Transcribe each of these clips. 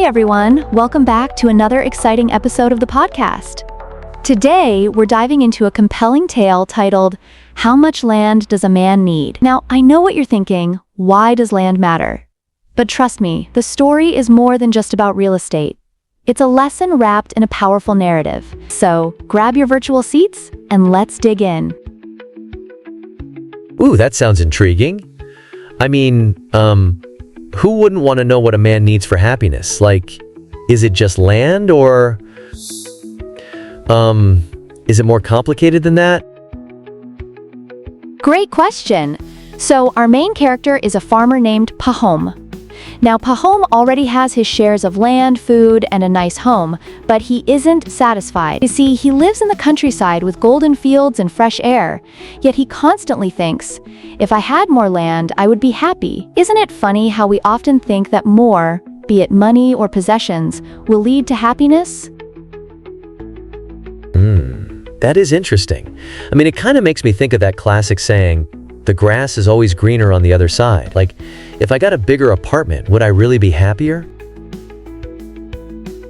everyone, welcome back to another exciting episode of the podcast. Today, we're diving into a compelling tale titled, How Much Land Does a Man Need? Now, I know what you're thinking, why does land matter? But trust me, the story is more than just about real estate. It's a lesson wrapped in a powerful narrative. So, grab your virtual seats and let's dig in. Ooh, that sounds intriguing. I mean, who wouldn't want to know what a man needs for happiness? Like, is it just land or... is it more complicated than that? Great question. So, our main character is a farmer named Pahom. Now, Pahom already has his shares of land, food, and a nice home, but he isn't satisfied. You see, he lives in the countryside with golden fields and fresh air, yet he constantly thinks, if I had more land, I would be happy. Isn't it funny how we often think that more, be it money or possessions, will lead to happiness? That is interesting. I mean, it kind of makes me think of that classic saying, the grass is always greener on the other side. Like, if I got a bigger apartment, would I really be happier?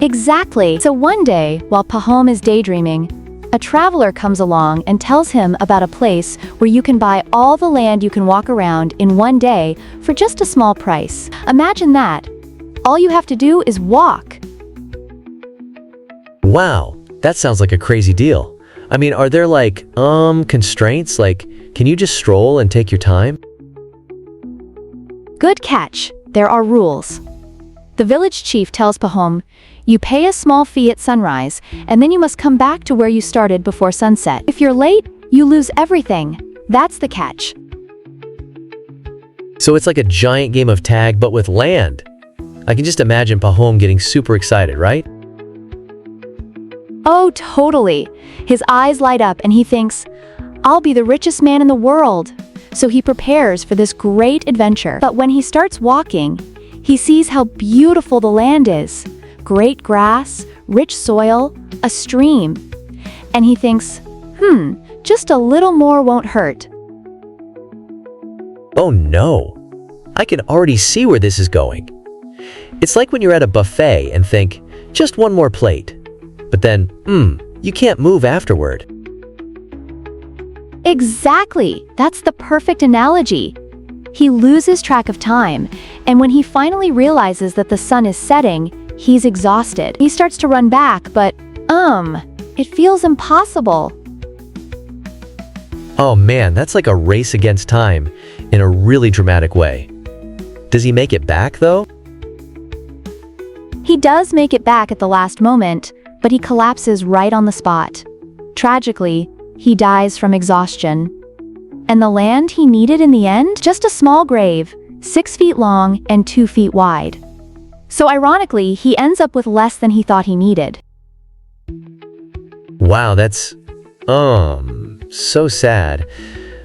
Exactly. So one day, while Pahom is daydreaming, a traveler comes along and tells him about a place where you can buy all the land you can walk around in one day for just a small price. Imagine that. All you have to do is walk. Wow, that sounds like a crazy deal. I mean, are there like, constraints? Like, can you just stroll and take your time? Good catch. There are rules. The village chief tells Pahom, you pay a small fee at sunrise, and then you must come back to where you started before sunset. If you're late, you lose everything. That's the catch. So it's like a giant game of tag, but with land. I can just imagine Pahom getting super excited, right? Oh, totally. His eyes light up and he thinks, I'll be the richest man in the world. So he prepares for this great adventure. But when he starts walking, he sees how beautiful the land is. Great grass, rich soil, a stream. And he thinks, just a little more won't hurt. Oh no, I can already see where this is going. It's like when you're at a buffet and think, just one more plate. But then, you can't move afterward. Exactly. That's the perfect analogy. He loses track of time, and when he finally realizes that the sun is setting, he's exhausted. He starts to run back, but, it feels impossible. Oh man, that's like a race against time in a really dramatic way. Does he make it back though? He does make it back at the last moment, but he collapses right on the spot. Tragically, he dies from exhaustion. And the land he needed in the end? Just a small grave, 6 feet long and 2 feet wide. So ironically, he ends up with less than he thought he needed. Wow, that's, so sad.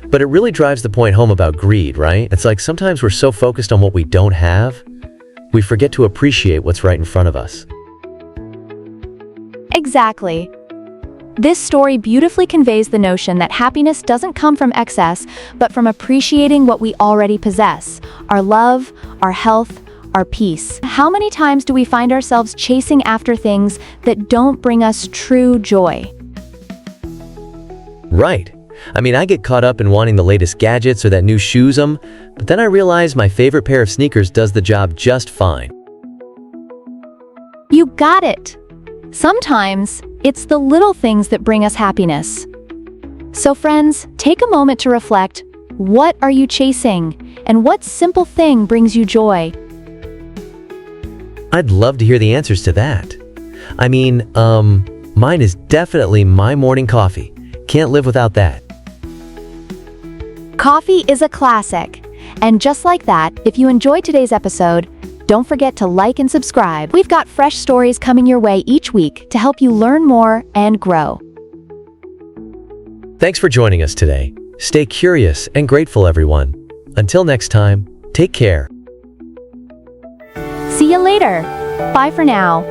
But it really drives the point home about greed, right? It's like sometimes we're so focused on what we don't have, we forget to appreciate what's right in front of us. Exactly. This story beautifully conveys the notion that happiness doesn't come from excess, but from appreciating what we already possess, our love, our health, our peace. How many times do we find ourselves chasing after things that don't bring us true joy? Right. I mean, I get caught up in wanting the latest gadgets or that new shoes, but then I realize my favorite pair of sneakers does the job just fine. You got it. Sometimes, it's the little things that bring us happiness. So friends, take a moment to reflect, what are you chasing? And what simple thing brings you joy? I'd love to hear the answers to that. I mean, mine is definitely my morning coffee. Can't live without that. Coffee is a classic. And just like that, if you enjoyed today's episode, don't forget to like and subscribe. We've got fresh stories coming your way each week to help you learn more and grow. Thanks for joining us today. Stay curious and grateful, everyone. Until next time, take care. See you later. Bye for now.